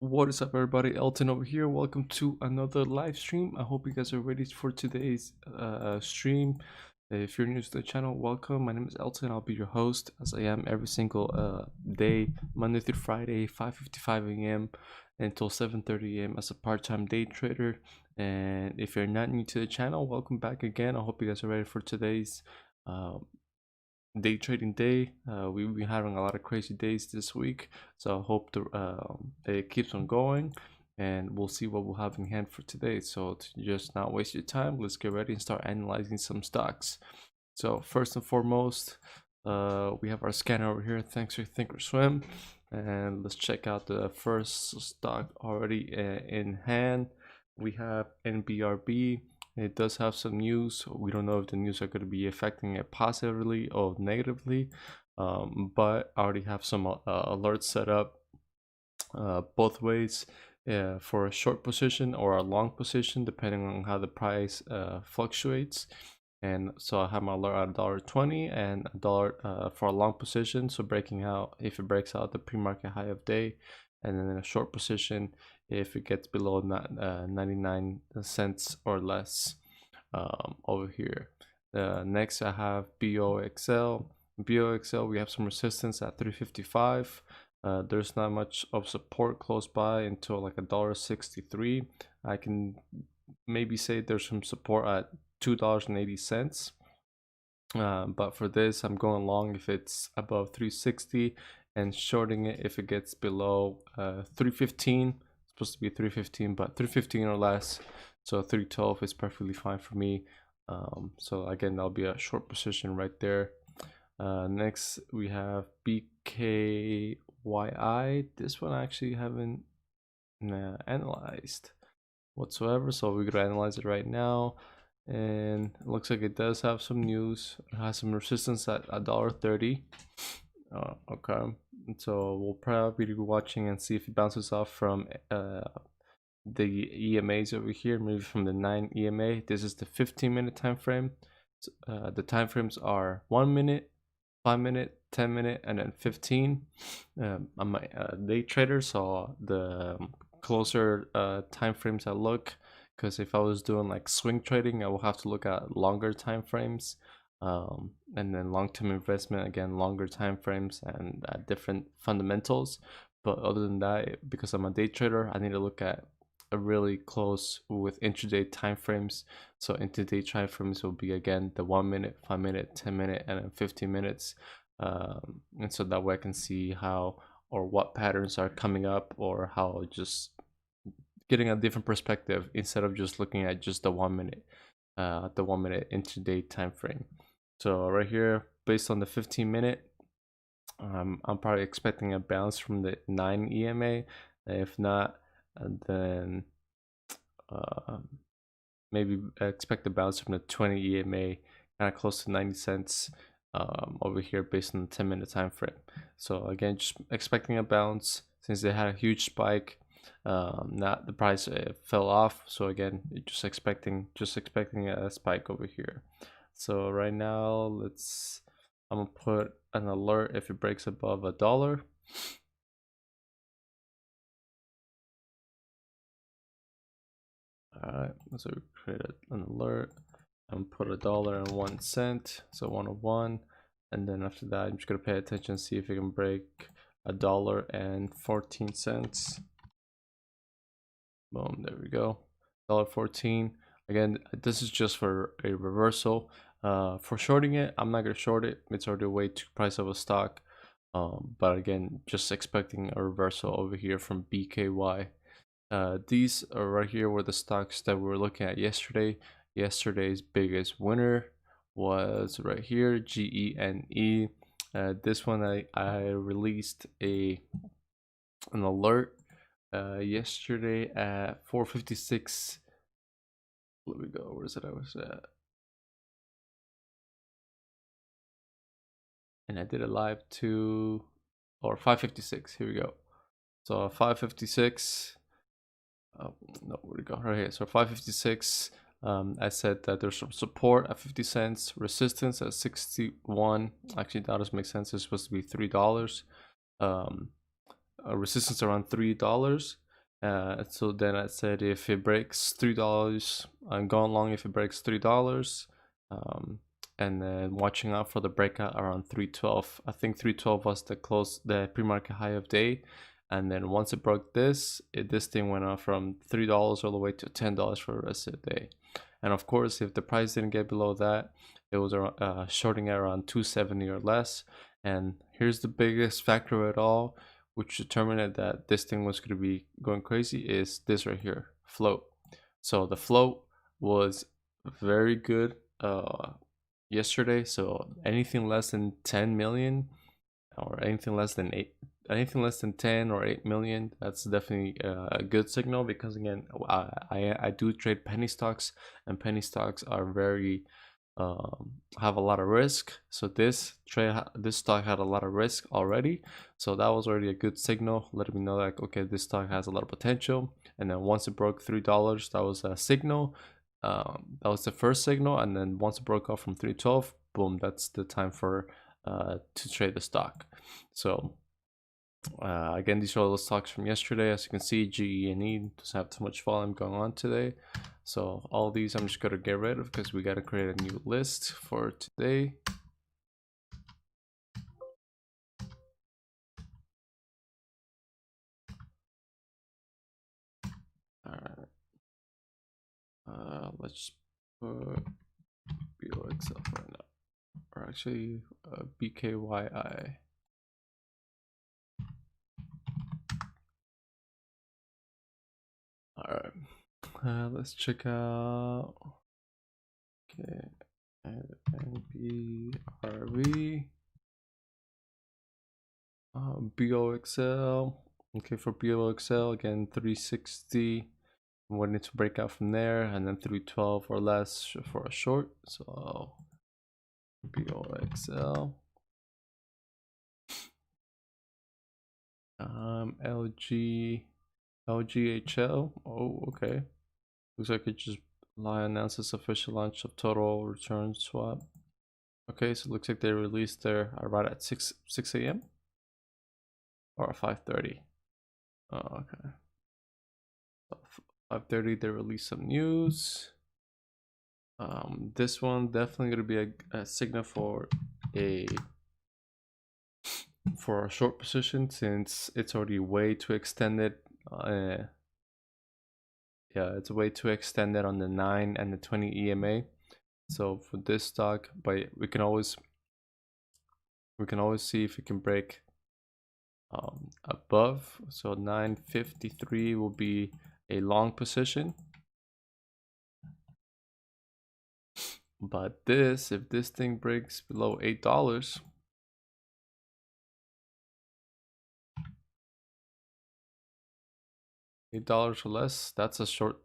What is up, everybody? Elton over here. Welcome to another live stream. I hope you guys are ready for today's stream. If you're new to the channel, welcome. My name is Elton. I'll be your host, as I am every single day, Monday through Friday, 5:55 a.m. until 7:30 a.m. as a part-time day trader. And if you're not new to the channel, welcome back again. I hope you guys are ready for today's day trading day. We've been having a lot of crazy days this week, so I hope it keeps on going, and we'll see what we'll have in hand for today. So to just not waste your time, let's get ready and start analyzing some stocks. So first and foremost, we have our scanner over here. Thanks for Thinkorswim, and let's check out the first stock already in hand. We have NBRB. It does have some news. We don't know if the news are going to be affecting it positively or negatively, but I already have some alerts set up both ways for a short position or a long position, depending on how the price fluctuates. And so I have my alert at $1.20 and $1 for a long position. So breaking out, if it breaks out the pre-market high of day, and then in a short position, if it gets below 99 cents or less over here. Next, I have BOXL. BOXL, we have some resistance at 355. There's not much of support close by until like $1.63. I can maybe say there's some support at $2.80. But for this, I'm going long if it's above 360 and shorting it if it gets below 315. It's supposed to be 315, but 315 or less. So 312 is perfectly fine for me. So again, that'll be a short position right there. Next, we have BKYI. This one I actually haven't analyzed whatsoever, so we're gonna analyze it right now. And it looks like it does have some news. It has some resistance at $1.30. Okay, so we'll probably be watching and see if it bounces off from the EMAs over here, maybe from the 9 EMA. This is the 15-minute time frame. The time frames are 1 minute, 5 minute, 10 minute, and then 15. I'm a day trader, so the closer time frames I look, because if I was doing like swing trading, I will have to look at longer time frames. And then long-term investment, again, longer time frames and different fundamentals. But other than that, because I'm a day trader, I need to look at a really close with intraday time frames. So intraday time frames will be again the 1 minute, 5 minute, 10 minute, and then 15 minutes. And so that way I can see how or what patterns are coming up, or how just getting a different perspective instead of just looking at just the 1 minute, intraday time frame. So right here, based on the 15-minute, I'm probably expecting a bounce from the 9 EMA. If not, then maybe expect a bounce from the 20 EMA, kind of close to 90 cents over here based on the 10-minute time frame. So again, just expecting a bounce since they had a huge spike. Not the price fell off, so again, just expecting a spike over here. So right now, I'm gonna put an alert if it breaks above $1. Alright, so we create an alert and put $1.01, so 101, and then after that, I'm just gonna pay attention, see if it can break $1.14. Boom, there we go. $1.14. Again, this is just for a reversal. For shorting it, I'm not gonna short it. It's already way too price of a stock. But again, just expecting a reversal over here from BKY. These are right here were the stocks that we were looking at yesterday. Yesterday's biggest winner was right here, GENE. This one I released an alert yesterday at 4:56. Let me go. Where's it? I was at, and I did it live to, or 5:56. Here we go. So 5:56. Oh no, where'd it go? Right here. So 5:56. I said that there's some support at 50 cents, resistance at 61. Actually, that doesn't make sense. It's supposed to be $3. A resistance around $3. So then I said if it breaks $3, I'm going long if it breaks $3. And then watching out for the breakout around 312. I think 312 was the pre-market high of day. And then once it broke this, this thing went up from $3 all the way to $10 for the rest of the day. And of course, if the price didn't get below that, it was shorting at around 270 or less. And here's the biggest factor of it all, which determined that this thing was going to be going crazy, is this right here, float. So the float was very good yesterday. So anything less than 10 million or anything less than 10 or 8 million, that's definitely a good signal, because again, I do trade penny stocks, and penny stocks are very have a lot of risk. So this stock had a lot of risk already, so that was already a good signal, letting me know like, okay, this stock has a lot of potential. And then once it broke $3, that was a signal. That was the first signal. And then once it broke off from 312, boom, that's the time for to trade the stock. So again, these are all the stocks from yesterday. As you can see, GE&E doesn't have too much volume going on today. So all these I'm just going to get rid of, because we got to create a new list for today. All right. Let's put BOXL for now, or actually BKYI. All right. Let's check out. Okay, NBRV. BOXL. Okay, for BOXL again, 360. We need to break out from there, and then 312 or less for a short. So BOXL. LGHL. Oh, okay. Looks like it just announces official launch of total return swap. Okay, so it looks like they released their right at 6 a.m. or 5:30. Oh, okay. 5:30 they released some news. This one definitely gonna be a signal for a short position, since it's already way too extended. Yeah, it's way too extended on the 9 and the 20 EMA. So for this stock, but we can always see if it can break above. So 953 will be a long position. But if this thing breaks below $8, $8 or less, that's a short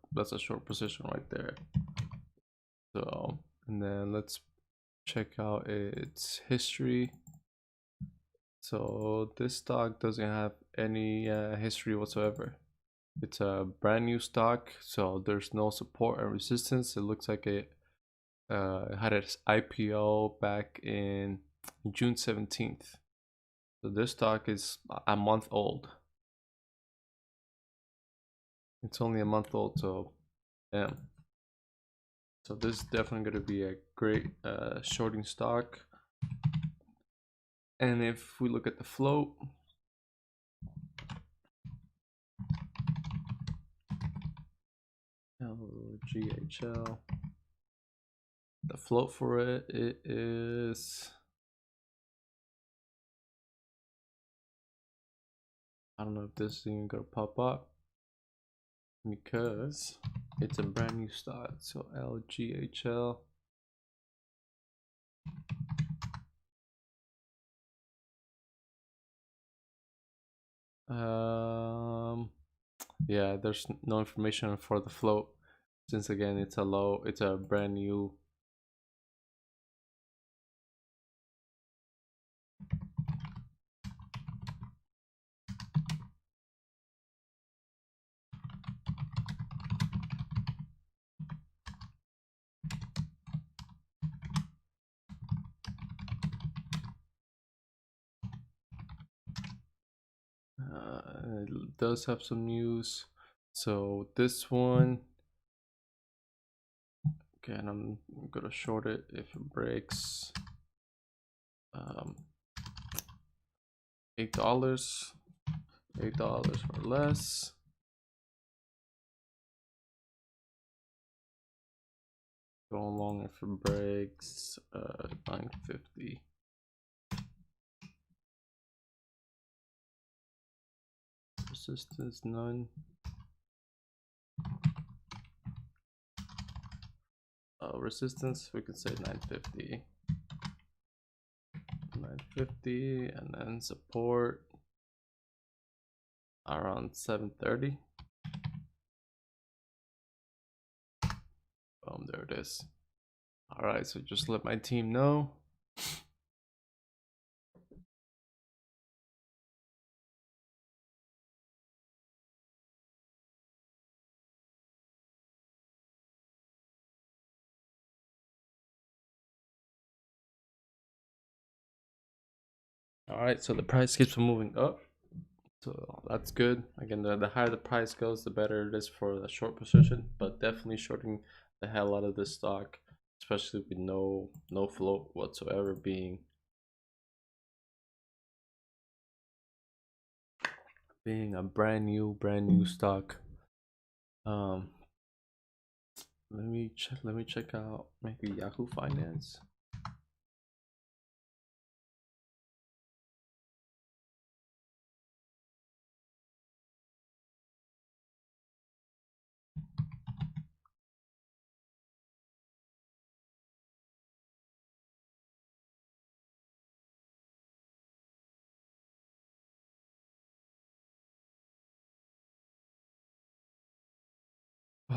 position right there. So, and then let's check out its history. So this stock doesn't have any history whatsoever. It's a brand new stock, so there's no support and resistance. It looks like it had its IPO back in June 17th. So this stock is a month old. It's only a month old, so damn. So this is definitely going to be a great shorting stock. And if we look at the float, LGHL, the float for it is, I don't know if this is even gonna pop up, because it's a brand new stock. So LGHL, yeah, there's no information for the float, since again it's a brand new. It does have some news. So this one, again, I'm gonna short it if it breaks um, $8, $8 or less. Go along if it breaks 950. Resistance none. Resistance we could say 950. 950, and then support around 730. Boom, there it is. All right, so just let my team know. All right, so the price keeps moving up, so that's good. Again, the higher the price goes, the better it is for the short position, but definitely shorting the hell out of this stock, especially with no float whatsoever, being a brand new stock. Let me check out maybe Yahoo Finance.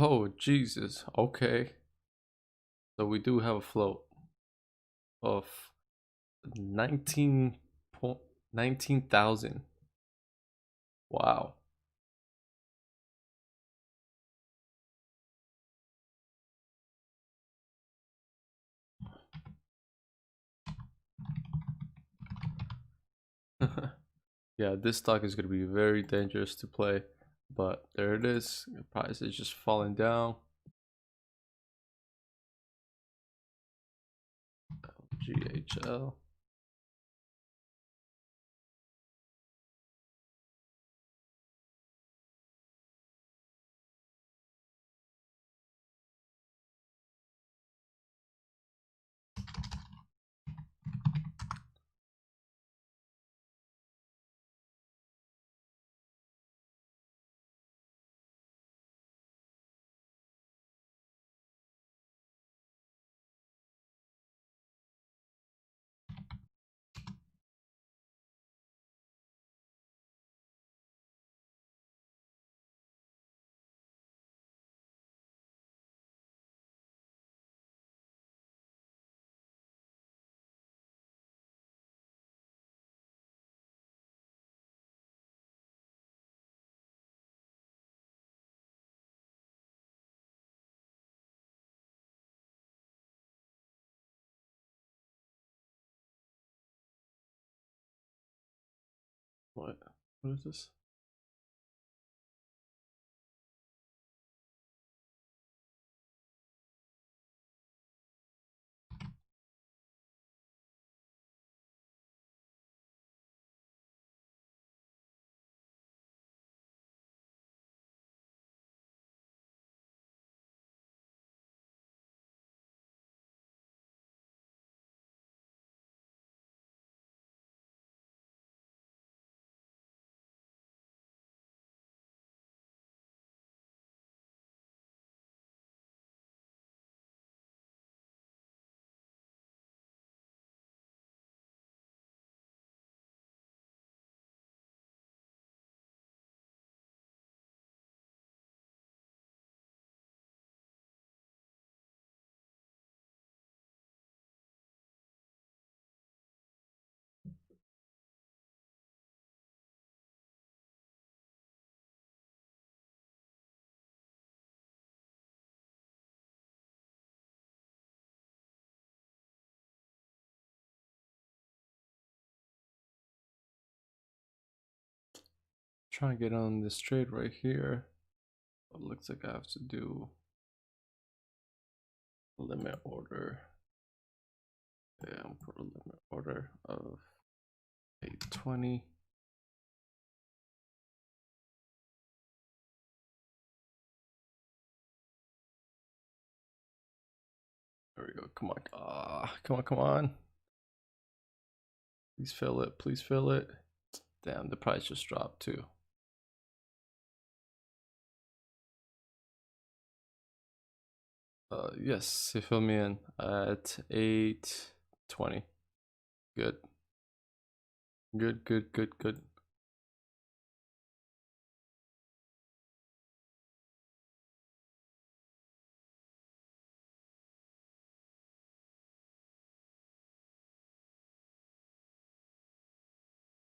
Oh Jesus, okay. So we do have a float of 19,000. Wow. Yeah, this stock is going to be very dangerous to play, but there it is. The price is just falling down. GHL. What? What is this? Trying to get on this trade right here. looks like I have to do a limit order. Yeah, I'll put a limit order of 820. There we go. Come on. Come on. Please fill it. Please fill it. Damn, the price just dropped too. Yes, you fill me in at 820. Good. Good.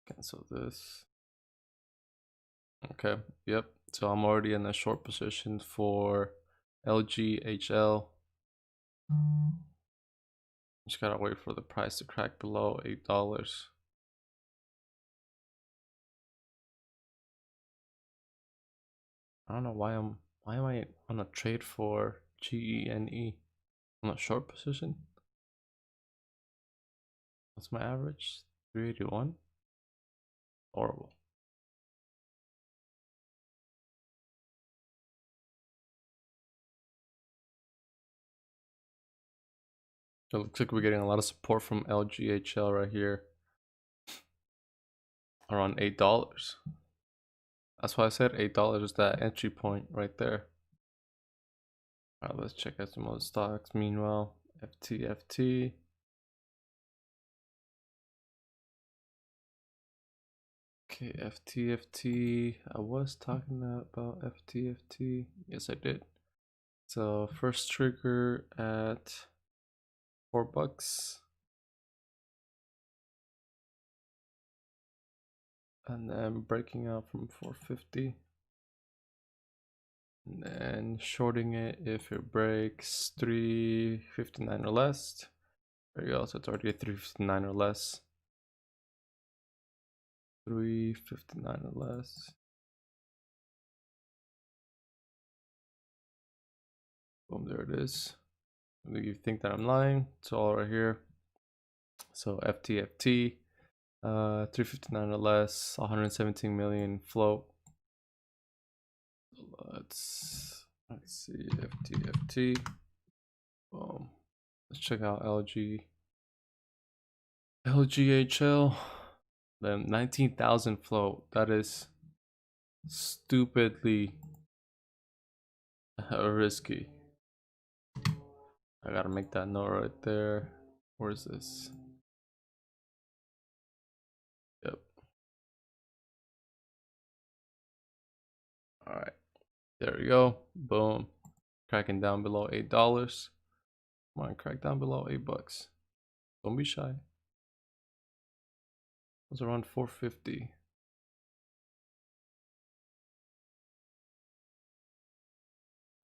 Cancel this. Okay, yep. So I'm already in a short position for LGHL. Just gotta wait for the price to crack below $8. I don't know why am I on a trade for GENE on a short position? What's my average? 381? Horrible. It looks like we're getting a lot of support from LGHL right here. Around $8. That's why I said $8 is that entry point right there. Alright, let's check out some other stocks. Meanwhile, FTFT. Okay, FTFT. I was talking about FTFT. Yes, I did. So first trigger at $4, and then breaking out from 450, and then shorting it if it breaks 359 or less. There you go. So it's already 359 or less. 359 or less. Boom, there it is. Do you think that I'm lying? It's all right here. So FTFT, 359 or less, 117 million float. Let's see, FTFT. Boom. Let's check out LGHL. Then 19,000 float. That is stupidly risky. I gotta make that note right there. Where's this? Yep. All right. There we go. Boom. Cracking down below $8. Come on, crack down below $8. Don't be shy. It was around 450.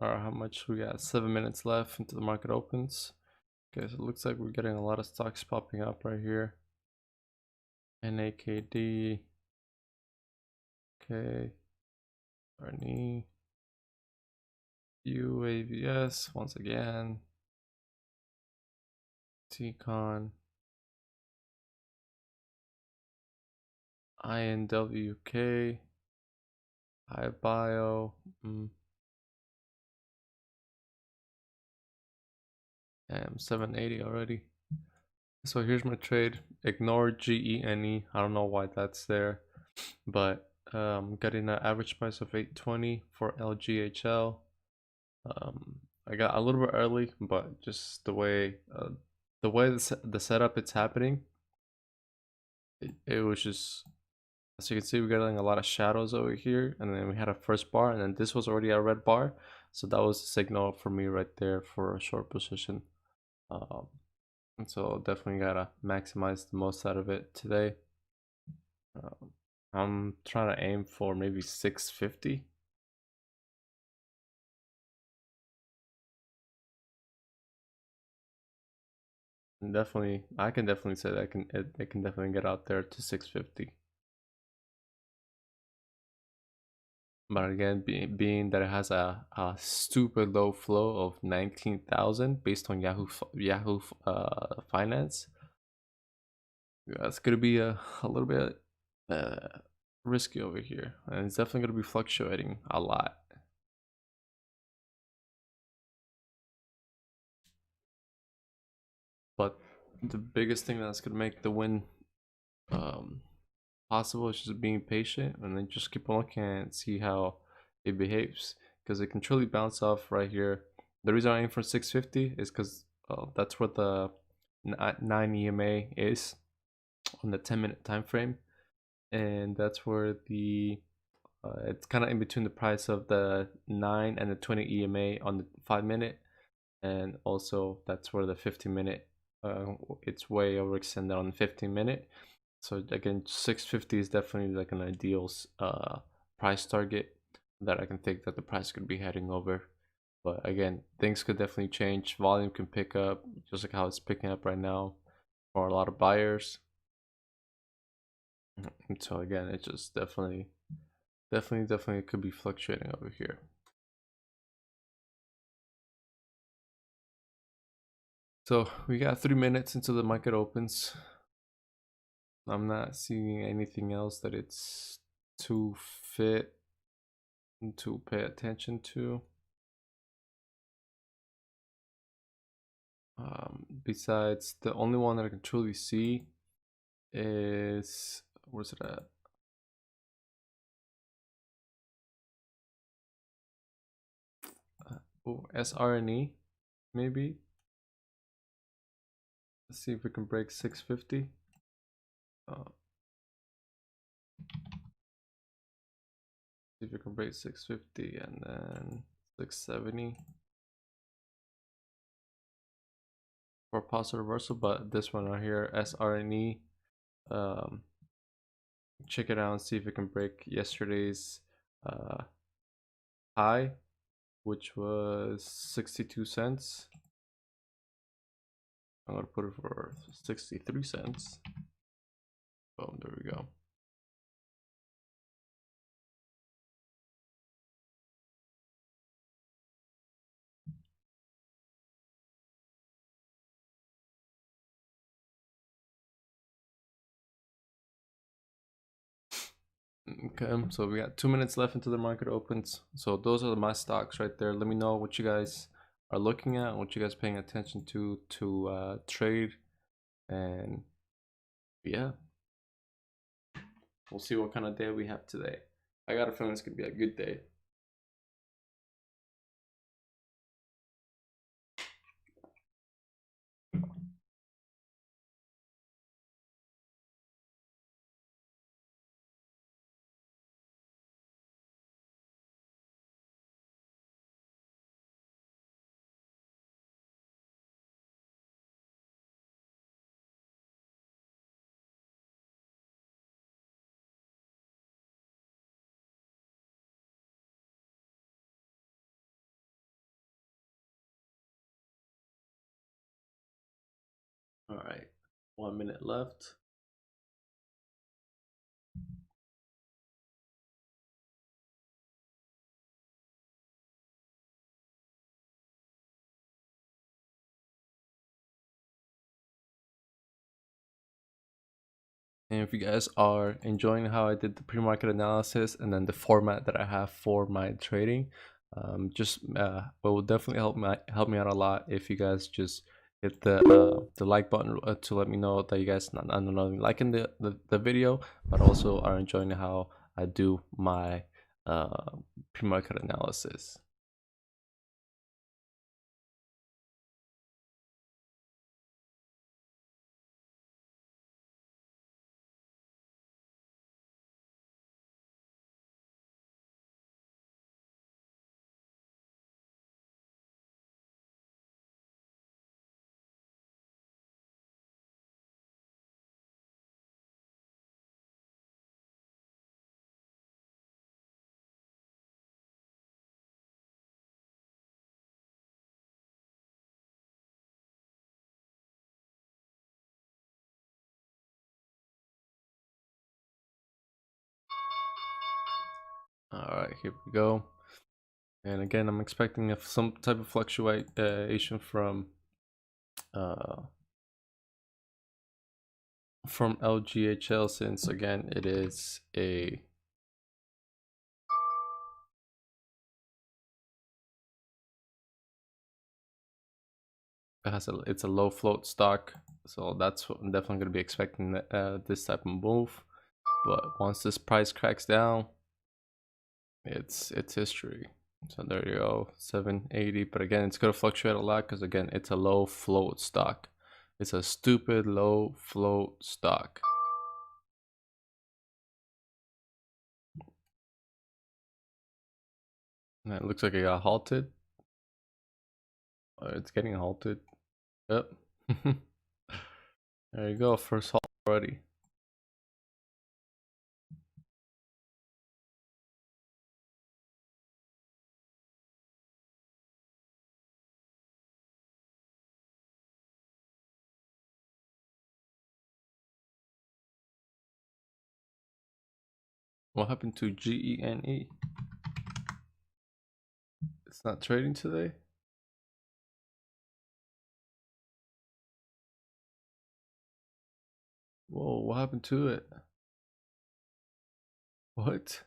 Alright, how much we got? 7 minutes left until the market opens. Okay, so it looks like we're getting a lot of stocks popping up right here. NAKD. Okay. RNE. UAVS once again. TCON. INWK. iBio. Damn, 780 already. So here's my trade. Ignore GENE. I don't know why that's there, but getting an average price of 820 for LGHL. I got a little bit early, but just the way the setup it's happening, it was just, as you can see, we're getting a lot of shadows over here, and then we had a first bar, and then this was already a red bar, so that was a signal for me right there for a short position. And so definitely gotta maximize the most out of it today. I'm trying to aim for maybe 650. And definitely, I can definitely say that it can definitely get out there to 650. But again, being that it has a stupid low flow of 19,000 based on Yahoo Finance, yeah, it's gonna be a little bit risky over here, and it's definitely gonna be fluctuating a lot. But the biggest thing that's gonna make the win um, possible is just being patient and then just keep on looking and see how it behaves, because it can truly bounce off right here. The reason I aim for 650 is because that's where the 9 EMA is on the 10-minute time frame, and that's where the it's kind of in between the price of the 9 and the 20 EMA on the 5-minute, and also that's where the 15-minute it's way overextended on the 15-minute. So again, 650 is definitely like an ideal price target that I can think that the price could be heading over. But again, things could definitely change. Volume can pick up just like how it's picking up right now for a lot of buyers. And so again, it just definitely could be fluctuating over here. So we got 3 minutes until the market opens. I'm not seeing anything else that it's too fit to pay attention to. Besides, the only one that I can truly see is, where's it at? Oh, SRNE, maybe. Let's see if we can break 650. See if we can break 650 and then 670 for a positive reversal. But this one right here, SRNE, check it out and see if it can break yesterday's high, which was 62 cents. I'm gonna put it for 63 cents. Boom, there we go. Okay, so we got 2 minutes left until the market opens. So those are my stocks right there. Let me know what you guys are looking at, what you guys paying attention to trade, and yeah, we'll see what kind of day we have today. I got a feeling it's gonna be a good day. All right, 1 minute left. And if you guys are enjoying how I did the pre-market analysis and then the format that I have for my trading, just it will definitely help me out a lot if you guys just hit the like button to let me know that you guys not only liking the video, but also are enjoying how I do my pre-market analysis. All right, here we go. And again, I'm expecting some type of fluctuation from LGHL, since again it is a it's a low float stock, so that's what I'm definitely going to be expecting, this type of move. But once this price cracks down, it's history. So there you go, 780. But again, it's going to fluctuate a lot because again, it's a low float stock. It's a stupid low float stock. And it looks like it got halted. It's getting halted. Yep. There you go, first halt already. What happened to GENE? It's not trading today? Whoa, what happened to it? What?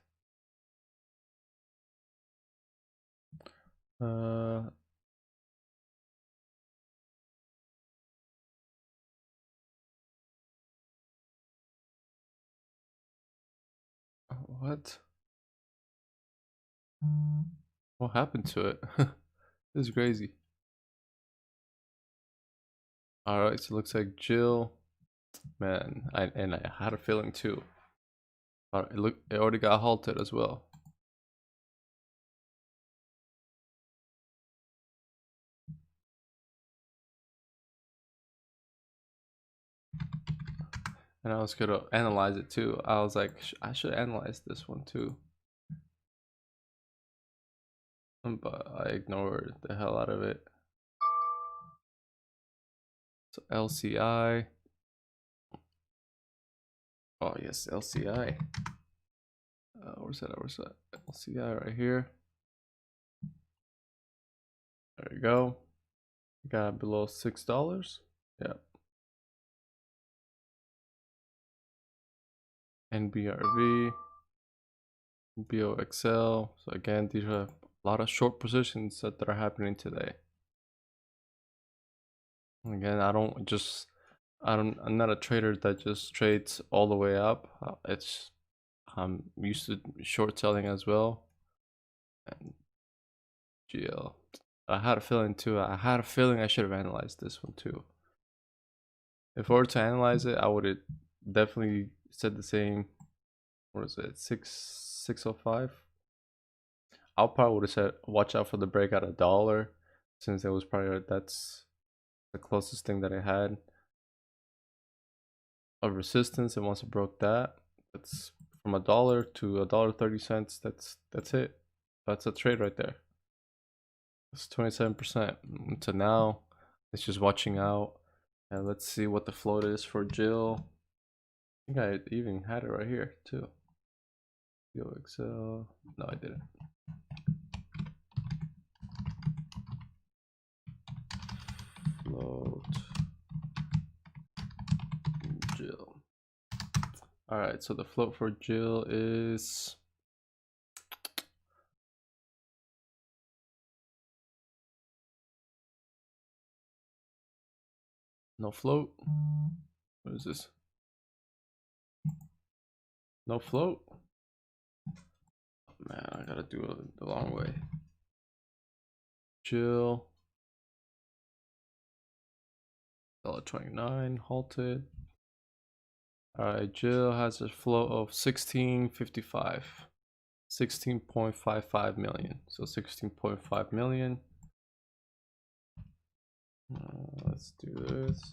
Uh, what? What happened to it? This is crazy. Alright, so it looks like Jill. Man, I had a feeling too. Alright, it already got halted as well. And I was gonna analyze it too. I was like, I should analyze this one too. But I ignored the hell out of it. So LCI. Oh yes, LCI. Where's that? Where's that? LCI right here. There you go. Got below $6. Yep. NBRV. BOXL. So again, these are a lot of short positions that are happening today. Again, I'm not a trader that just trades all the way up. I'm used to short selling as well. And GL, I had a feeling too. I had a feeling I should have analyzed this one too. If I were to analyze it, I would have definitely said the same. What is it? 605. I probably would have said watch out for the breakout $1, since it was probably that's the closest thing that I had of resistance. And once it broke that, that's from $1 to $1.30. That's it. That's a trade right there. It's 27%. So now it's just watching out. And let's see what the float is for Jill. I think I even had it right here too. Excel. No, I didn't. Float Jill. All right, so the float for Jill is no float. What is this? No float. Oh, man, I gotta do it the long way. Jill. $1.29 halted. All right, Jill has a flow of 16.55, 16.55 million. So 16.5 million. Let's do this.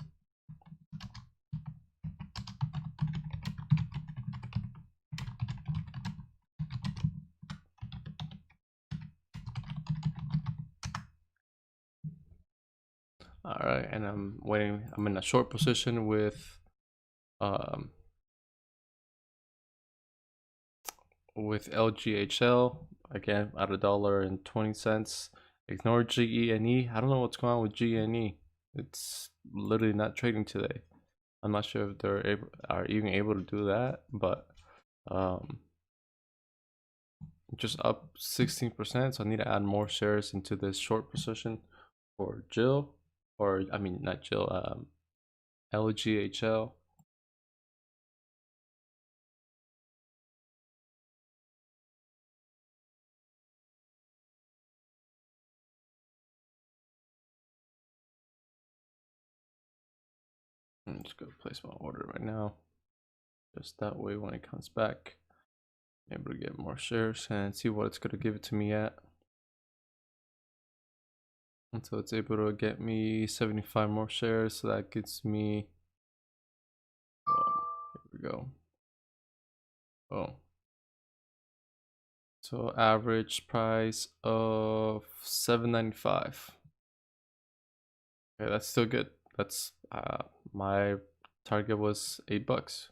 All right, and I'm waiting. I'm in a short position with with LGHL again at $1.20. Ignore GENE. I don't know what's going on with GENE. It's literally not trading today. I'm not sure if they're are even able to do that, but just up 16%. So I need to add more shares into this short position for Jill, or I mean not Jill, LGHL. I'm just gonna place my order right now. Just that way when it comes back, I'm able to get more shares and see what it's gonna give it to me at. Until it's able to get me 75 more shares, so that gets me, here we go. Oh, so average price of $7.95. Okay, that's still good. That's my target was $8.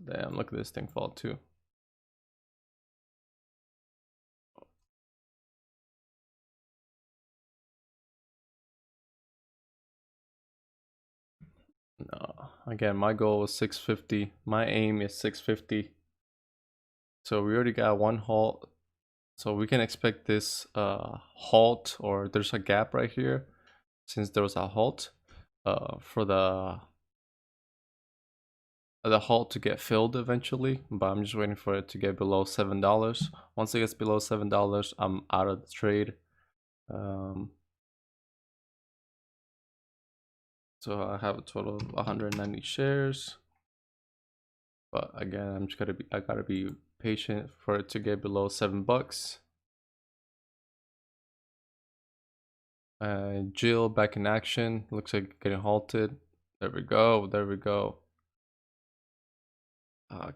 Damn, look at this thing fall too. No, again, my goal was 650. My aim is 650. So we already got one halt. So we can expect this halt, or there's a gap right here. Since there was a halt, for the halt to get filled eventually, but I'm just waiting for it to get below $7. Once it gets below $7, I'm out of the trade. So I have a total of 190 shares, but again, I gotta be patient for it to get below $7. Jill back in action. Looks like getting halted. There we go. There we go.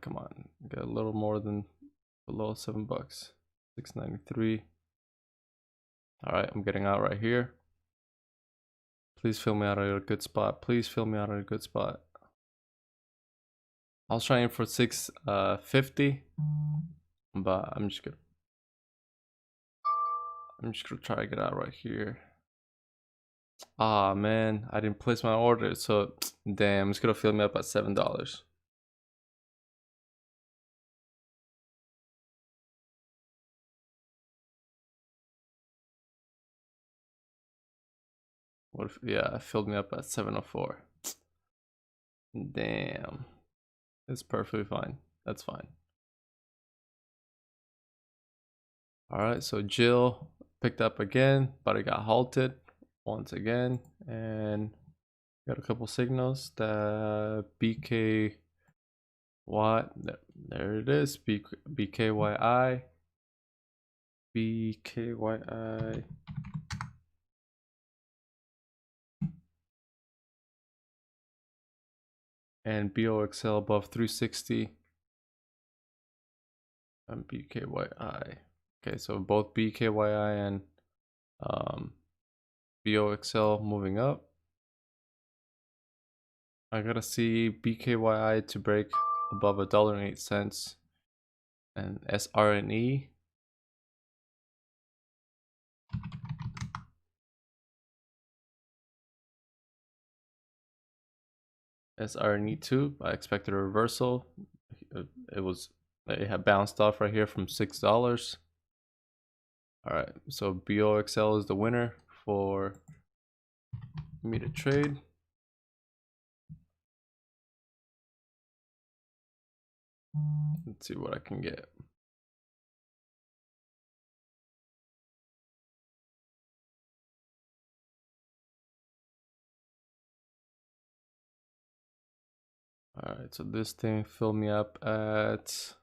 Come on, get a little more than below $7. 693. All right, I'm getting out right here. Please fill me out at a good spot. Please fill me out at a good spot. I was trying for 650, but I'm just gonna try to get out right here. Ah man, I didn't place my order, so damn, it's gonna fill me up at $7. What if, yeah, it filled me up at 704. Damn. It's perfectly fine. That's fine. Alright, so Jill picked up again, but it got halted once again, and got a couple signals. The BKY, there it is, BKYI, BKYI. And BOXL above 360 and BKYI. Okay, so both BKYI and BOXL moving up. I gotta see BKYI to break above $1.08 and SRNE. SRNE2, I expected a reversal. It had bounced off right here from $6. All right, so BOXL is the winner for me to trade. Let's see what I can get. All right, so this thing filled me up at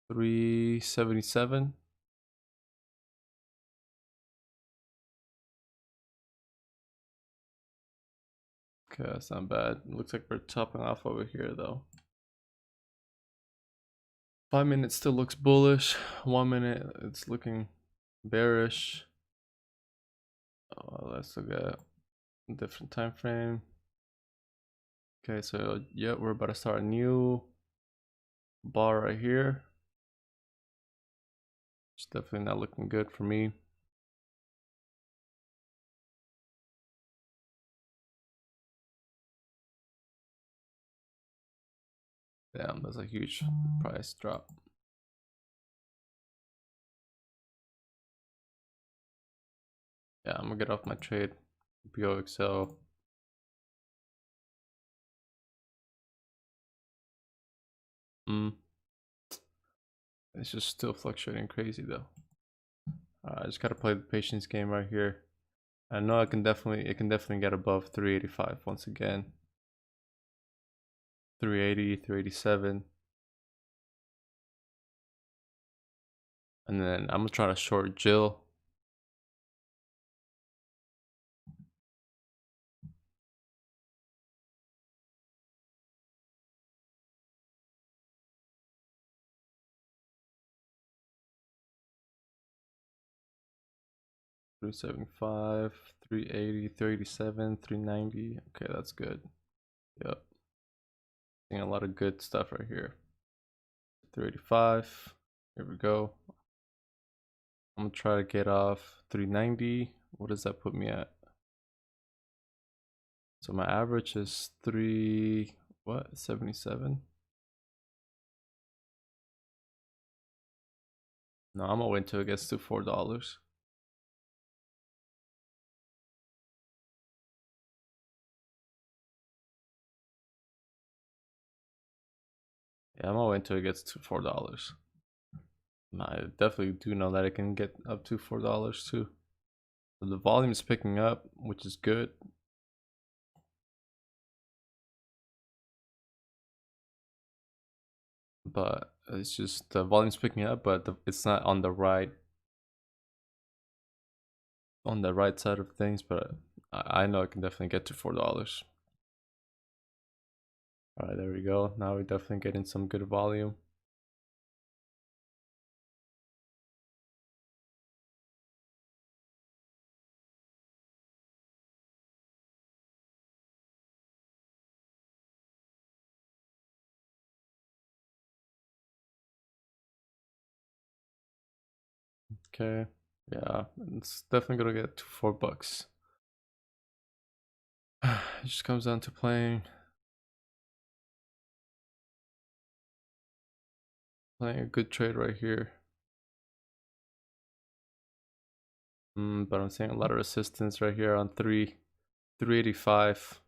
$377. Okay, that's not bad. Looks like we're topping off over here though. 5 minutes still looks bullish. 1 minute it's looking bearish. Let's look at a different time frame. Okay, so yeah, we're about to start a new bar right here. It's definitely not looking good for me. Damn, that's a huge price drop. Yeah, I'm gonna get off my trade. BOXL. It's just still fluctuating crazy though. I just gotta play the patience game right here. I know it can definitely get above 385 once again. 380, 387. And then I'm gonna try to short Jill. Three 375, 380, 387, 390. Okay, that's good. Yep. Seeing a lot of good stuff right here. 385. Here we go. I'm gonna try to get off 390. What does that put me at? So my average is 77. No, I'm gonna wait until it gets to $4. Yeah, I'm gonna wait until it gets to $4. I definitely do know that it can get up to $4 too. So the volume is picking up, which is good. But it's just the volume's picking up, but it's not on the right side of things. But I know it can definitely get to $4. All right, there we go. Now we're definitely getting some good volume. Okay, yeah, it's definitely gonna get to $4. It just comes down to playing a good trade right here. But I'm seeing a lot of resistance right here on 385.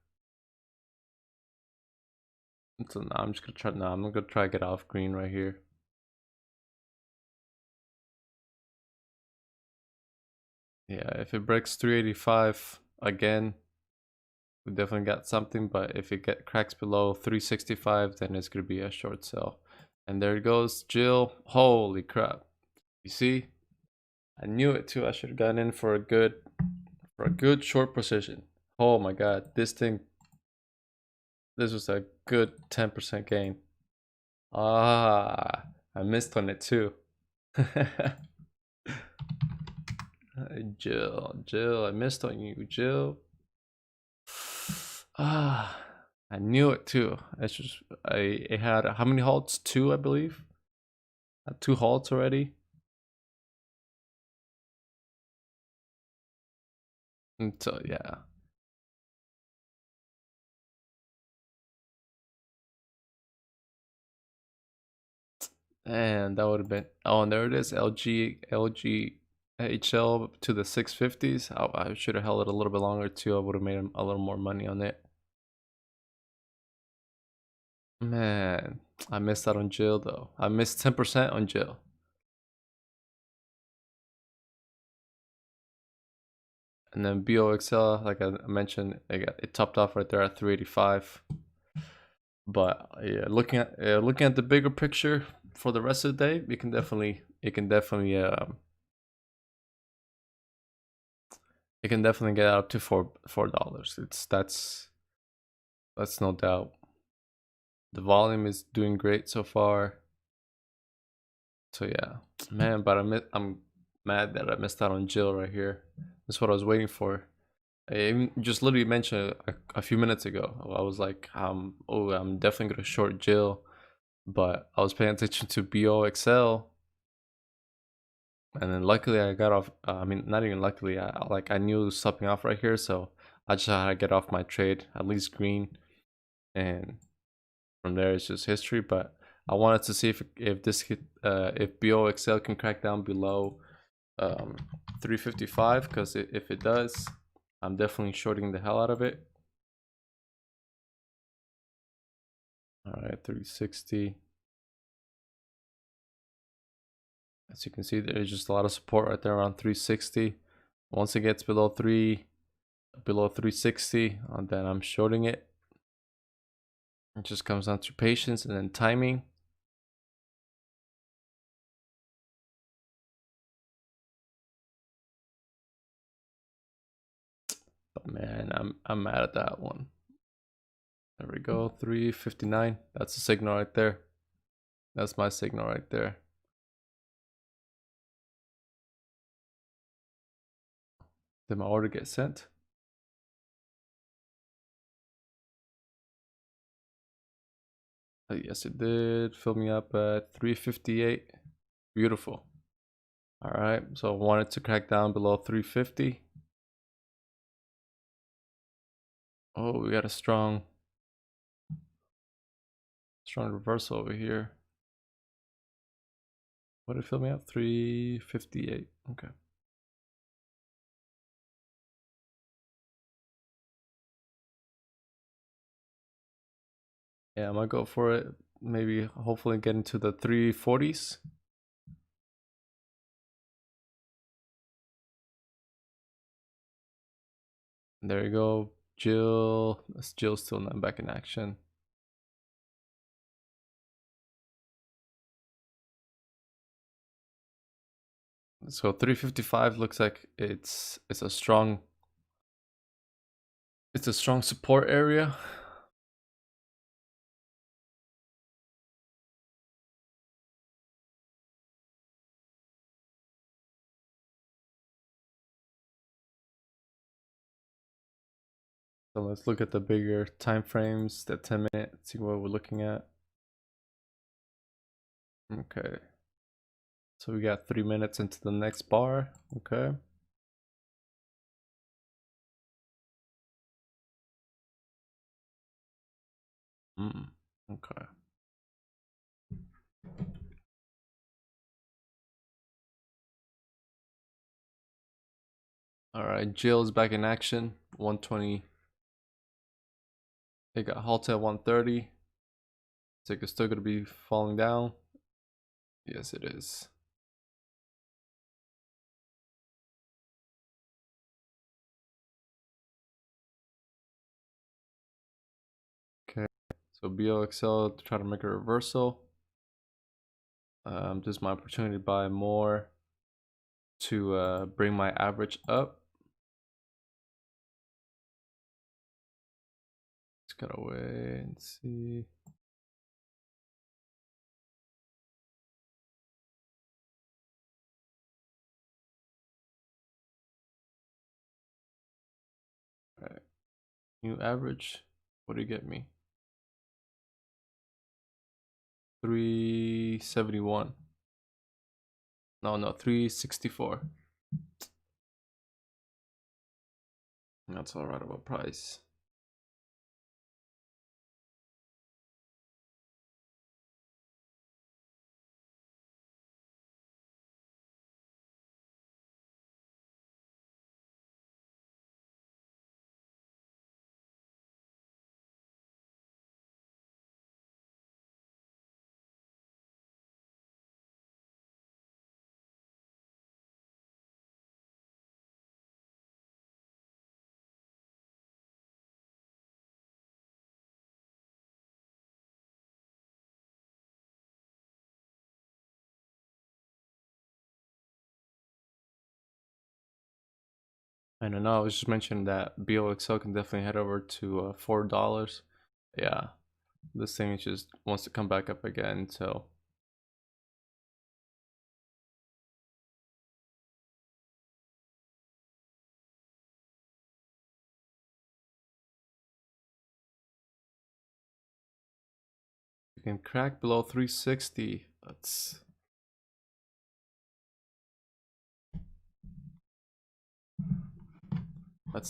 So now I'm just gonna try. Now I'm gonna try to get off green right here. Yeah, if it breaks 385 again, we definitely got something. But if it cracks below 365, then it's gonna be a short sell. And there it goes, Jill. Holy crap! You see, I knew it too. I should have gotten in for a good short position. Oh my god, this was a good 10% gain. Ah, I missed on it too. Jill, I missed on you, Jill. Ah, I knew it too. It's just I had how many halts? Two, I believe. Two halts already. And so yeah. And that would have been, oh, and there it is, LG HL to the 650s. I should have held it a little bit longer too. I would have made a little more money on it. Man, I missed out on Jill though. I missed 10% on Jill. And then BOXL, like I mentioned, it topped off right there at 385. But yeah, looking at the bigger picture for the rest of the day, it can definitely get up to $4. That's no doubt. The volume is doing great so far. So yeah, man. But I'm mad that I missed out on Jill right here. That's what I was waiting for. I even just literally mentioned a few minutes ago. I was like, oh, I'm definitely gonna short Jill, but I was paying attention to BOXL, and then luckily I got off. I mean, not even luckily. I knew it was stopping off right here, so I just had to get off my trade, at least green, and from there it's just history. But I wanted to see if this could, if BOXL can crack down below 355, because if it does, I'm definitely shorting the hell out of it. All right, 360. As you can see, there's just a lot of support right there around 360. Once it gets below 360, then I'm shorting it. It just comes down to patience and then timing. But man, I'm mad at that one. There we go, 359. That's a signal right there. That's my signal right there. Did my order get sent? Yes, it did. Fill me up at 358. Beautiful. All right, so I wanted to crack down below 350. Oh, we got a strong reversal over here. What did it fill me up? 358. Okay. Yeah, I'm gonna go for it. Maybe hopefully get into the 340s. There you go. Jill. Jill's still not back in action. So 355 looks like it's a strong support area. So let's look at the bigger time frames, the 10-minute, see what we're looking at. Okay. So we got 3 minutes into the next bar. Okay. Okay. All right, Jill's back in action. 120. They got halted at 130. It's like it's still gonna be falling down. Yes, it is. Okay, so BOXL to try to make a reversal. This is my opportunity to buy more to bring my average up. Just gotta wait and see. All right, new average. What do you get me? 371. No, 364. That's all right about price. I don't know. I was just mentioning that BOXL can definitely head over to $4. Yeah, this thing just wants to come back up again. So can crack below 360. That's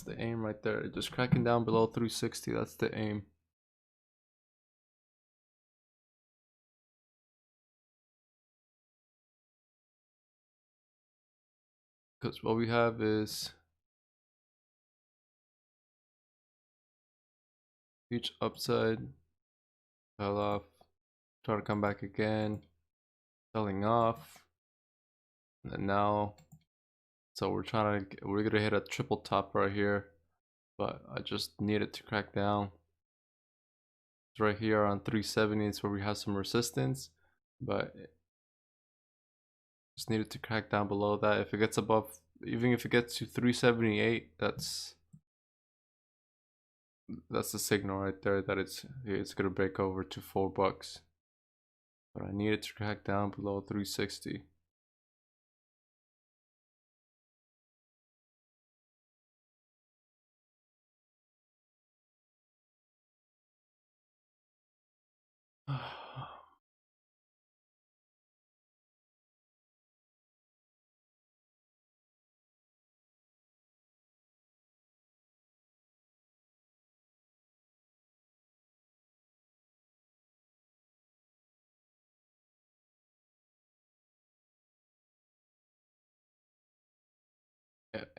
the aim right there. Just cracking down below 360. That's the aim. Because what we have is huge upside, fell off, try to come back again, selling off, and then now, so we're gonna hit a triple top right here, but I just need it to crack down. It's right here on 370 is where we have some resistance, but just need it to crack down below that. If it gets above, even if it gets to 378, that's the signal right there that it's gonna break over to $4. But I need it to crack down below 360.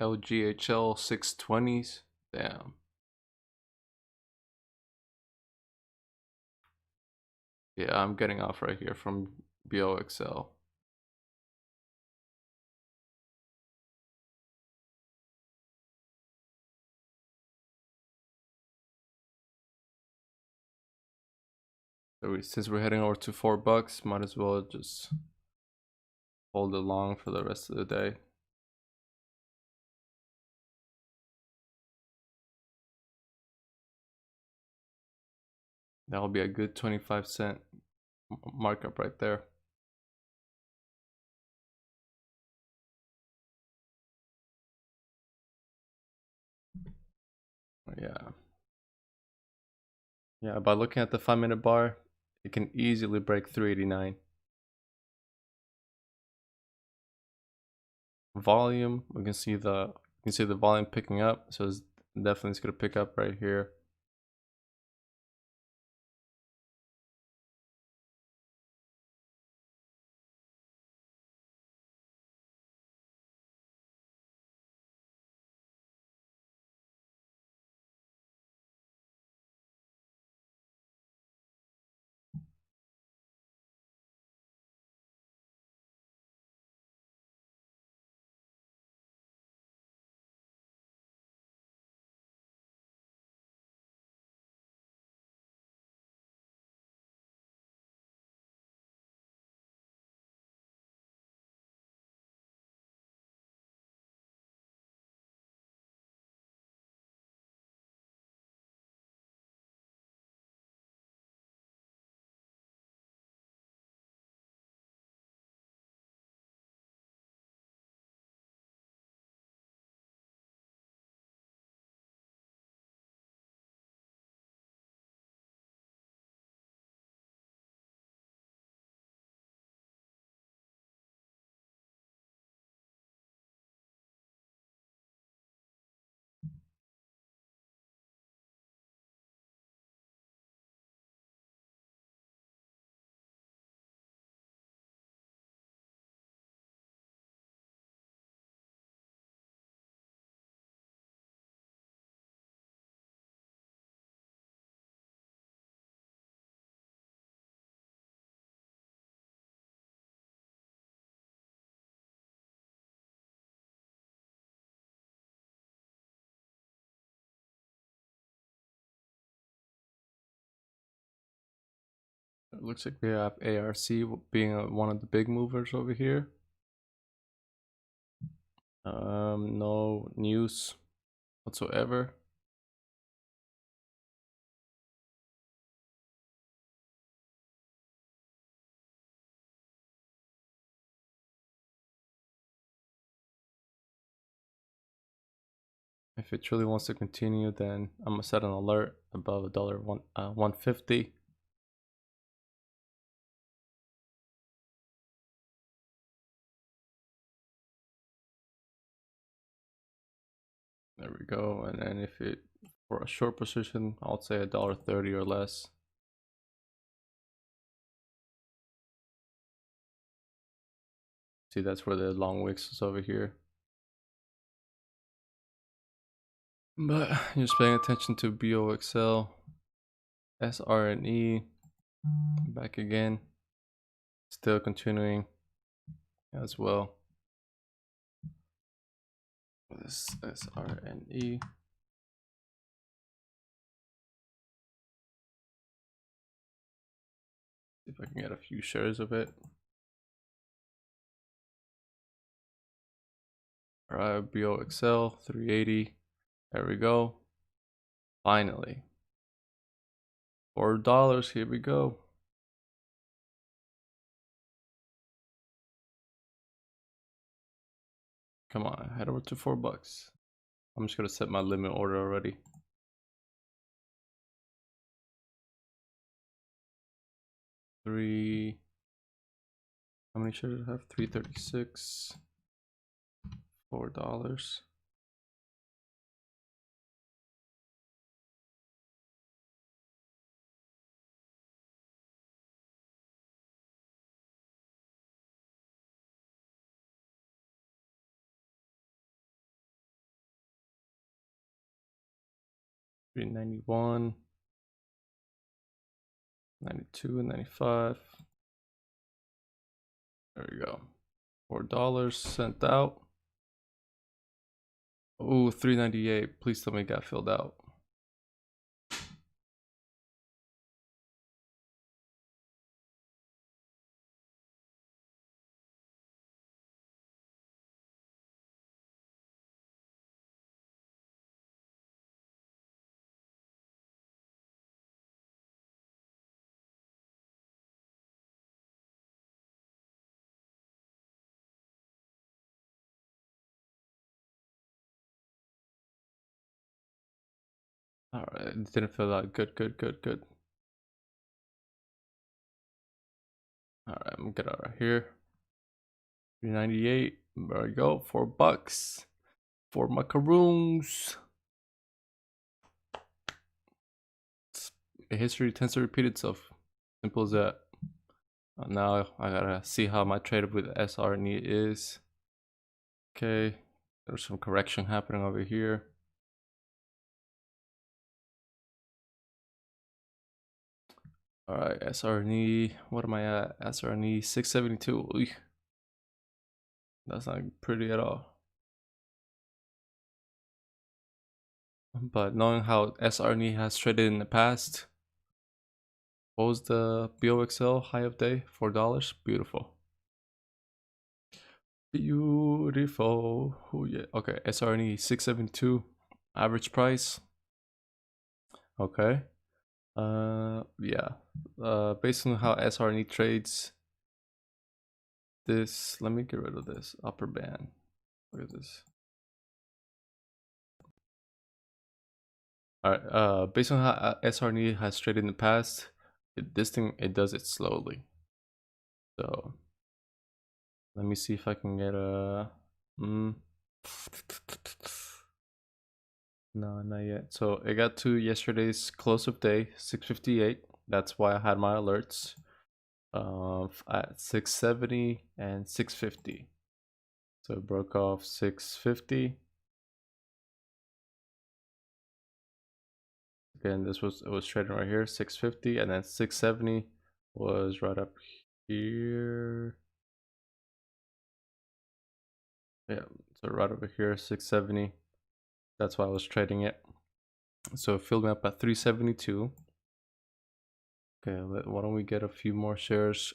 LGHL 620s. Damn. Yeah, I'm getting off right here from BOXL. So since we're heading over to $4, might as well just hold it long for the rest of the day. That'll be a good 25-cent markup right there. Yeah, by looking at the 5-minute bar, it can easily break 389. Volume, we can see the volume picking up, so it's definitely gonna pick up right here. It looks like we have ARC being one of the big movers over here. No news whatsoever. If it truly wants to continue, then I'm gonna set an alert above $1.50. There we go. And then if it for a short position, I'll say $1.30 or less. See, that's where the long wicks is over here. But just paying attention to BOXL, SRNE, back again, still continuing as well. This SRNE. See if I can get a few shares of it. All right, BOXL 380. There we go. Finally. $4. Here we go. Come on, head over to $4. I'm just gonna set my limit order already. How many shares do I have? 336. $4. $391, 92, 95. There we go. $4 sent out. Ooh, 398. Please tell me it got filled out. All right, it didn't fill out. Good. All right, I'm gonna get out right here. 398. There we go. $4. 4 macaroons. History tends to repeat itself. Simple as that. Now I gotta see how my trade with SRNE is. Okay, there's some correction happening over here. All right, SRNE. What am I at? SRNE 672. Oy. That's not pretty at all. But knowing how SRNE has traded in the past, what was the BOXL high of day? $4. Beautiful. Beautiful. Oh yeah. Okay, SRNE 672. Average price. Okay. Yeah. Based on how SRNE trades, this, let me get rid of this upper band. Look at this. All right. Based on how SRNE has traded in the past, this thing, it does it slowly. So let me see if I can get a. No, not yet. So it got to yesterday's close of day, 6:58. That's why I had my alerts at 670 and 650. So it broke off 650. Again, it was trading right here, 650, and then 670 was right up here. Yeah, so right over here, 670. That's why I was trading it. So it filled me up at 372. Okay, why don't we get a few more shares?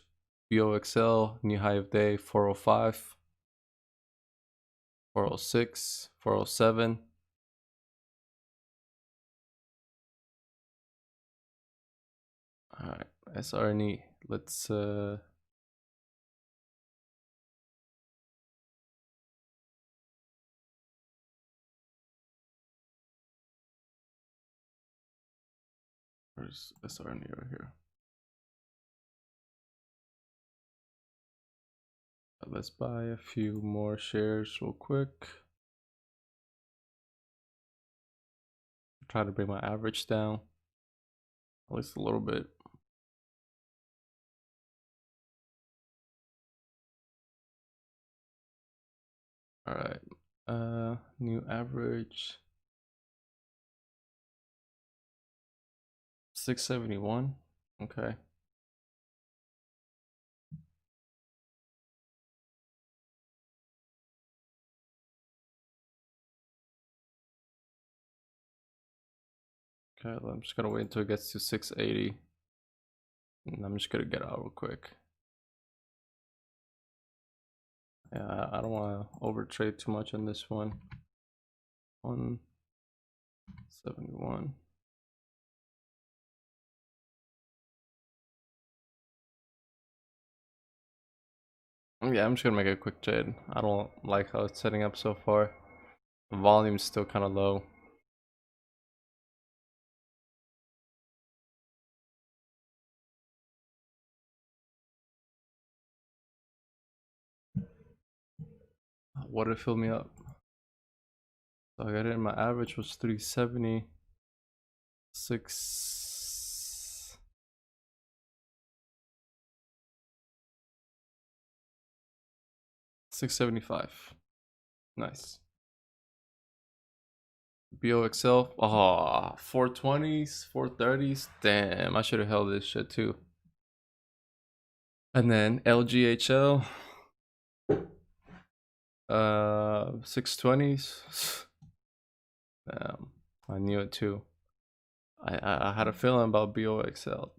BOXL, new high of day, 405, 406, 407. All right, SRNE. Let's where's SRNE right here? Let's buy a few more shares real quick. try to bring my average down at least a little bit. All right, new average 671. Okay. Okay, I'm just gonna wait until it gets to 680. And I'm just gonna get out real quick. Yeah, I don't want to overtrade too much on this one. 171. Yeah, I'm just gonna make a quick trade. I don't like how it's setting up so far. The volume's still kind of low. What did it fill me up? So I got it in, my average was 370. 675. Nice. BOXL. Oh, 420s, 430s. Damn, I should have held this shit too. And then LGHL. 620s. Damn, I knew it too. I had a feeling about BOXL.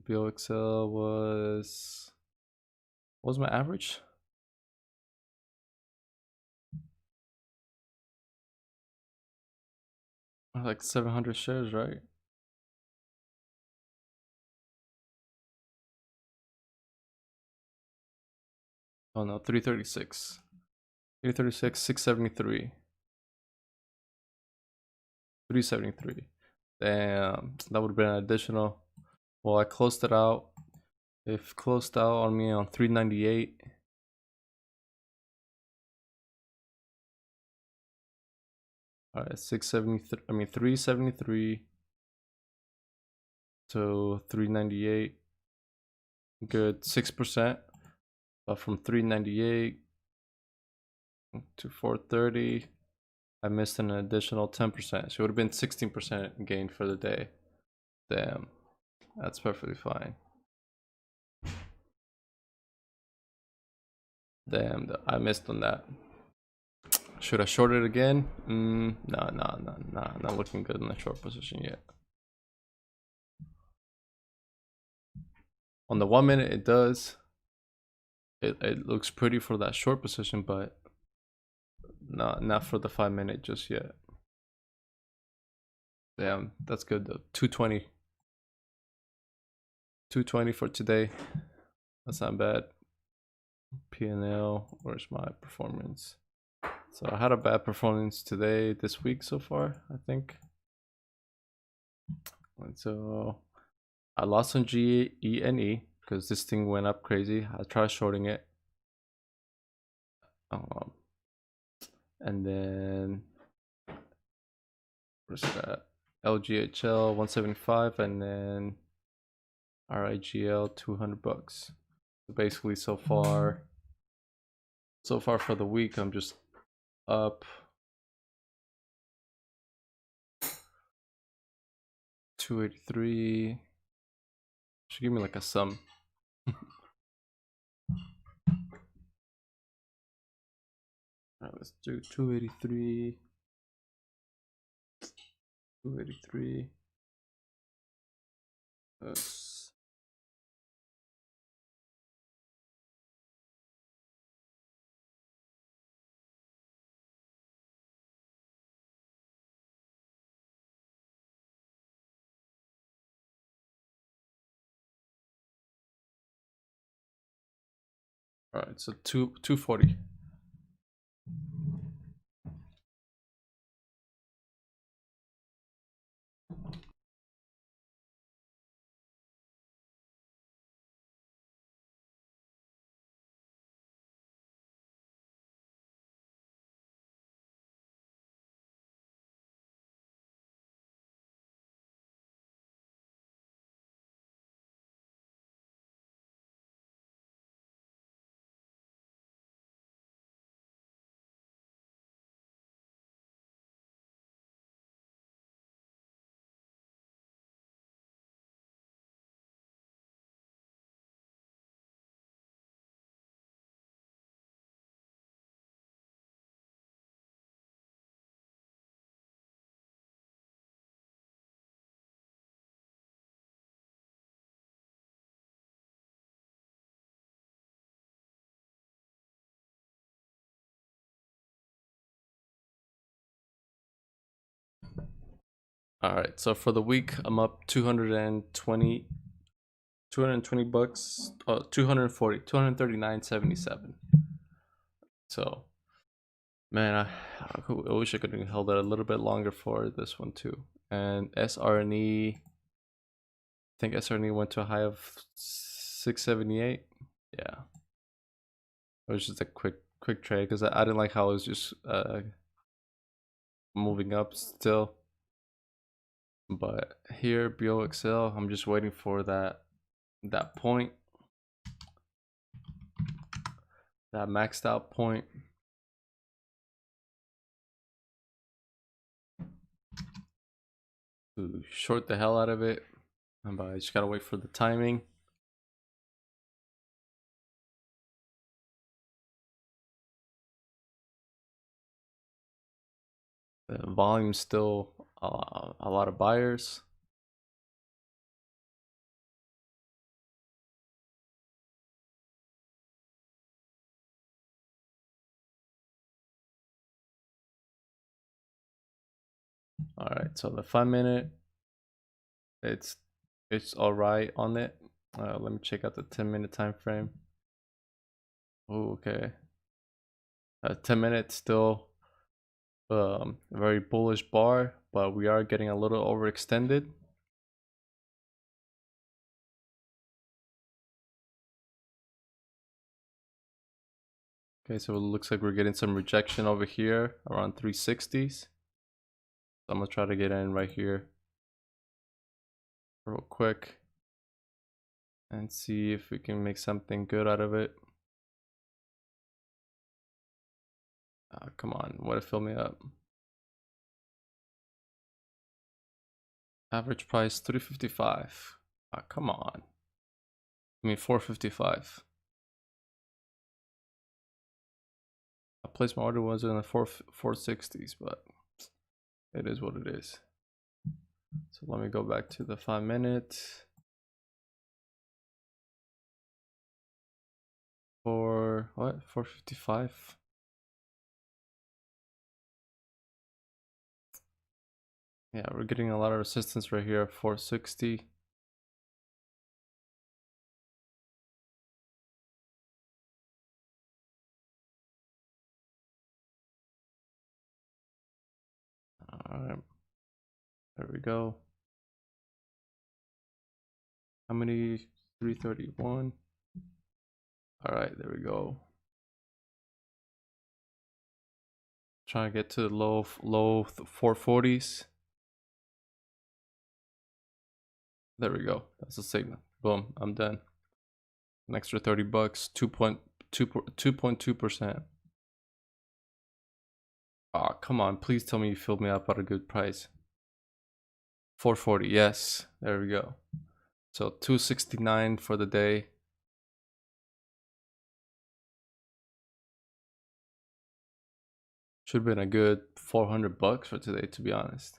BOXL was, what was my average? Like 700 shares, right? Oh no, 336. 336, 673. 373. Damn, that would have been an additional. Well, I closed it out. It closed out on me on 398. All right, 673. I mean 373 to 398. Good, 6%. But from 398 to 430, I missed an additional 10%. So it would have been 16% gain for the day. Damn, that's perfectly fine. Damn, I missed on that. Should I short it again? No, not looking good in the short position yet. On the 1 minute, it does. It looks pretty for that short position, but not for the 5 minute just yet. Damn, that's good though. 220. 220 for today. That's not bad. P&L, where's my performance? So I had a bad performance today, this week so far, I think. And so I lost on GENE because this thing went up crazy. I tried shorting it. And then where's that? LGHL 175 and then RIGL 200 bucks. So basically so far for the week I'm just up 283. Should give me like a sum. Alright, let's do 283. 283 plus alright, so 240. All right, so for the week, I'm up 220 bucks, 240, 239.77. So, man, I wish I could have held it a little bit longer for this one too. And SRNE, I think SRNE went to a high of 678. Yeah, it was just a quick trade because I didn't like how it was just moving up still. But here, BOXL, I'm just waiting for that point, that maxed out point. To short the hell out of it, but I just gotta wait for the timing. The volume's still a lot of buyers. All right, so the 5 minute, it's all right on it. Let me check out the 10-minute time frame. Oh, okay. 10 minutes still a very bullish bar, but we are getting a little overextended. Okay, so it looks like we're getting some rejection over here around 360s. So I'm gonna try to get in right here real quick and see if we can make something good out of it. Come on, what to fill me up? Average price 355. Come on. I mean 455. I placed my order was in the 460s, but it is what it is. So let me go back to the 5 minute. For what? 455. Yeah, we're getting a lot of resistance right here at 460. All right, there we go. How many? 331. All right, there we go. Trying to get to the low 440s. There we go. That's the signal. Boom, I'm done. An extra 30 bucks, 2.2%. Oh, come on. Please tell me you filled me up at a good price. 440. Yes. There we go. So 269 for the day. Should have been a good 400 bucks for today, to be honest.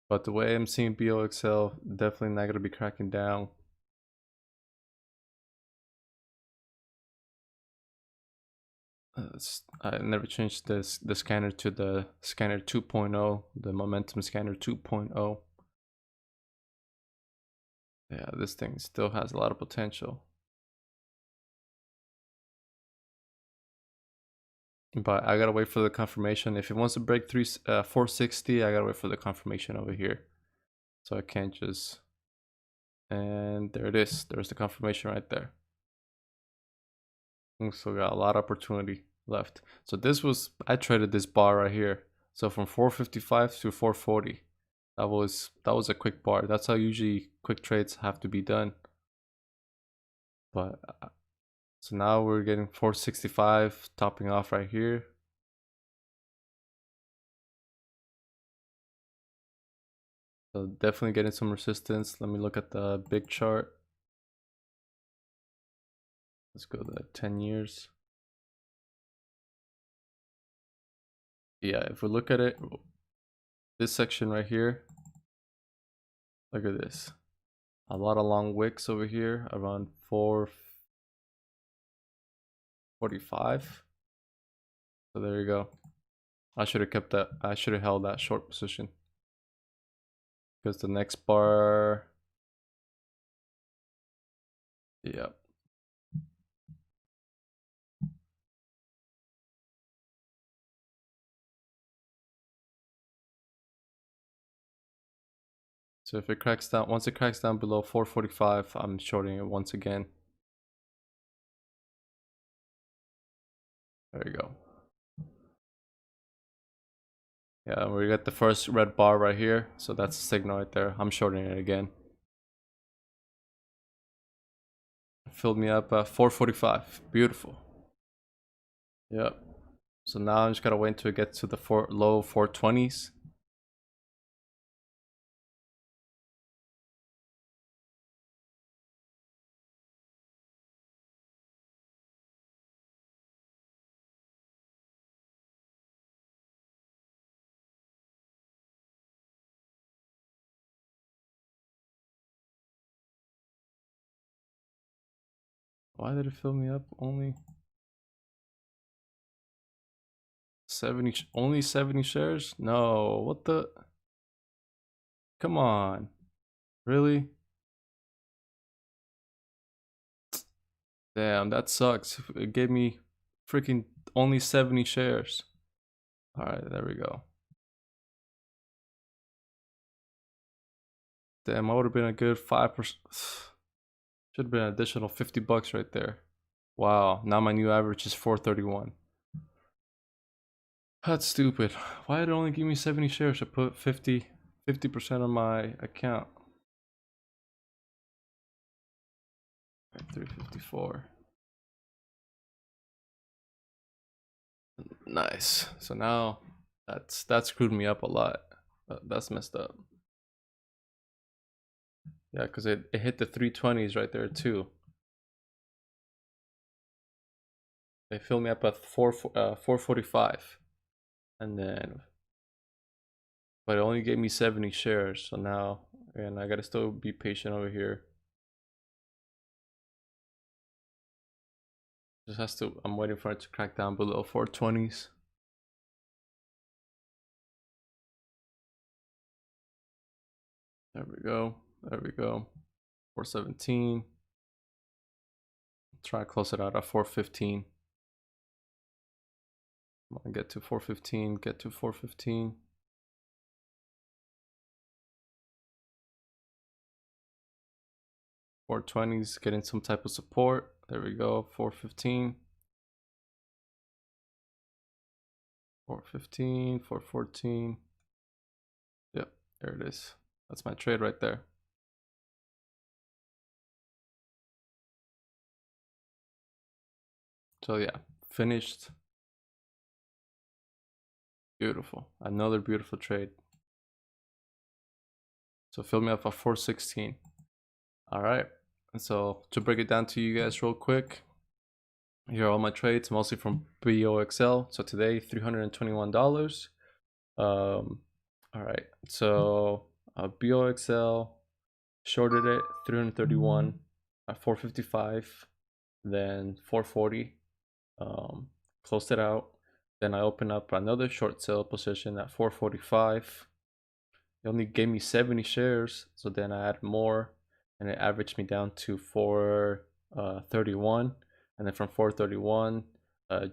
But the way I'm seeing BOXL, definitely not going to be cracking down. I never changed the scanner to the scanner 2.0, the momentum scanner 2.0. Yeah, this thing still has a lot of potential. But I gotta wait for the confirmation. If it wants to break 460, I gotta wait for the confirmation over here. So I can't just... And there it is. There's the confirmation right there. We still got a lot of opportunity left. So this was... I traded this bar right here. So from 455 to 440. That was a quick bar. That's how usually quick trades have to be done. But... so now we're getting 465 topping off right here. So definitely getting some resistance. Let me look at the big chart. Let's go to 10 years. Yeah, if we look at it, this section right here, look at this. A lot of long wicks over here around 445. So there you go. I should have kept that. I should have held that short position because the next bar. Yep. So if it cracks down, once it cracks down below 445, I'm shorting it once again. There you go. Yeah, we got the first red bar right here. So that's a signal right there. I'm shorting it again. Filled me up at 445. Beautiful. Yep. So now I'm just gotta wait until it gets to the low 420s. Why did it fill me up only 70? Only 70 shares? No, what the? Come on. Really? Damn, that sucks. It gave me freaking only 70 shares. Alright, there we go. Damn, I would have been a good 5%. Should have been an additional 50 bucks right there. Wow, now my new average is 431. That's stupid. Why did it only give me 70 shares? I put 50% on my account. 354. Nice. So now that screwed me up a lot. That's messed up. Yeah, because it hit the 320s right there too. They filled me up at 445, and then, but it only gave me 70 shares. So now, and I gotta still be patient over here. Just has to. I'm waiting for it to crack down below 420s. There we go. There we go. 417. Try to close it out at 415. Come on, get to 415. Get to 415. 420s getting some type of support. There we go. 415. 415. 414. Yep, there it is. That's my trade right there. So yeah, finished. Beautiful. Another beautiful trade. So fill me up at 416. All right. And so to break it down to you guys real quick, here are all my trades, mostly from BOXL. So today, $321. All right. So BOXL shorted it 331 at 455, then 440. Closed it out. Then I opened up another short sale position at 445. It only gave me 70 shares, so then I added more, and it averaged me down to 431. And then from 431,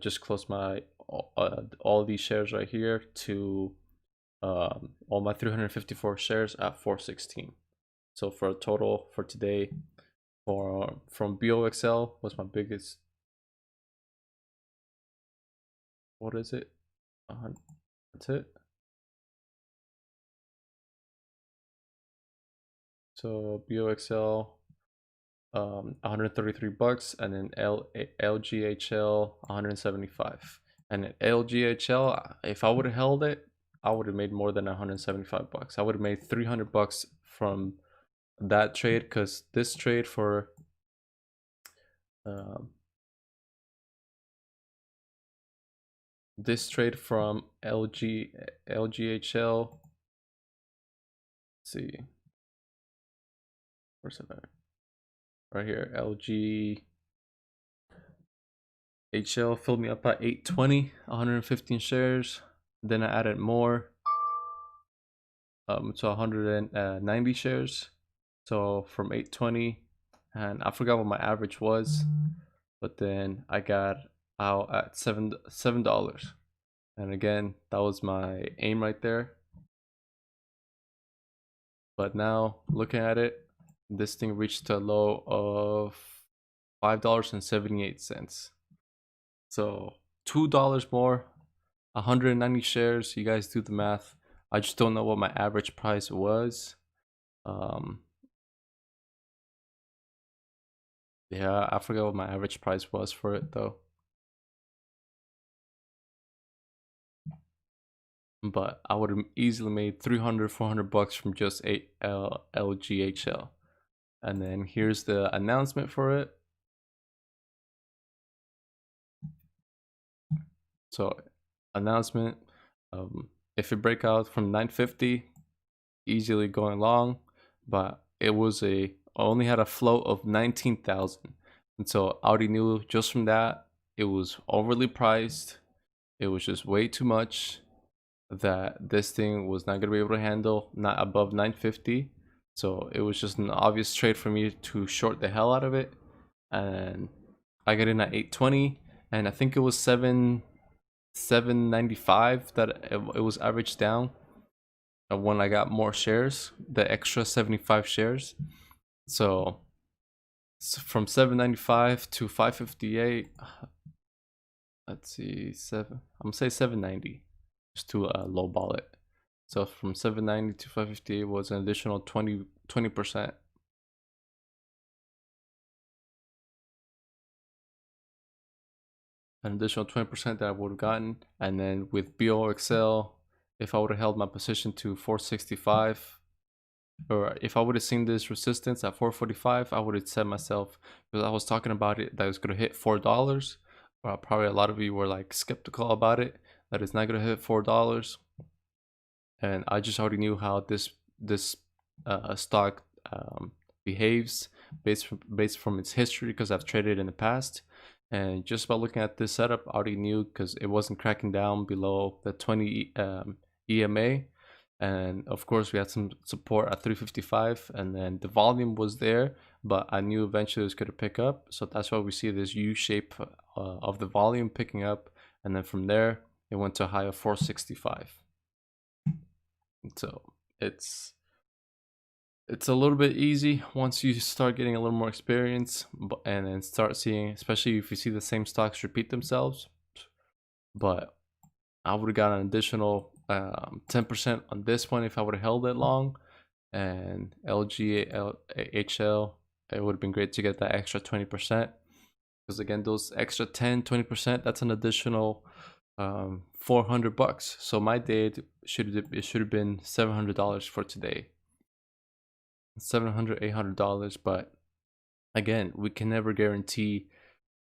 just closed my all these shares right here to all my 354 shares at 416. So for a total for today, from BOXL was my biggest. What is it? That's it. So BOXL, 133 bucks, and then LGHL 175. And then LGHL, if I would have held it, I would have made more than 175 bucks. I would have made 300 bucks from that trade, because this trade for this trade from LGHL, let's see, where's it at? Right here, LG. HL filled me up at 820, 115 shares. Then I added more to 190 shares. So from 820, and I forgot what my average was, but then I got out at $7. And again, that was my aim right there. But now looking at it, this thing reached a low of $5.78. So $2 more, 190 shares. You guys do the math. I just don't know what my average price was. Yeah, I forgot what my average price was for it though. But I would have easily made 300, 400 bucks from just LGHL. And then here's the announcement for it. So announcement, if it break out from 950, easily going long, but it was only had a float of 19,000. And so I already knew just from that, it was overly priced. It was just way too much, that this thing was not going to be able to handle, not above 950. So it was just an obvious trade for me to short the hell out of it. And I got in at 820, and I think it was 795 that it was averaged down when I got more shares, the extra 75 shares. So from 795 to 558, let's see, I'm gonna say 790 just to lowball it. So from 790 to 558 was an additional 20%. An additional 20% that I would have gotten. And then with BOXL, if I would have held my position to 465, or if I would have seen this resistance at 445, I would have said myself, because I was talking about it, that it was going to hit $4. Probably a lot of you were like skeptical about it, that it's not going to hit $4. And I just already knew how this stock behaves based from its history, because I've traded in the past. And just by looking at this setup, I already knew, because it wasn't cracking down below the 20 EMA. And of course we had some support at 355, and then the volume was there, but I knew eventually it was going to pick up. So that's why we see this U shape of the volume picking up, and then from there it went to a high of 465. So it's a little bit easy once you start getting a little more experience, and then start seeing, especially if you see the same stocks repeat themselves. But I would have got an additional 10% on this one if I would have held it long. And LGHL, it would have been great to get that extra 20%, because again, those extra 10-20%, that's an additional $400. So my day should have been $700 for today. $700-800. But again, we can never guarantee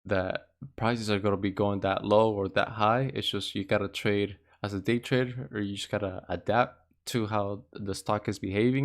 that prices are going to be going that low or that high. It's just, you got to trade as a day trader, or you just got to adapt to how the stock is behaving.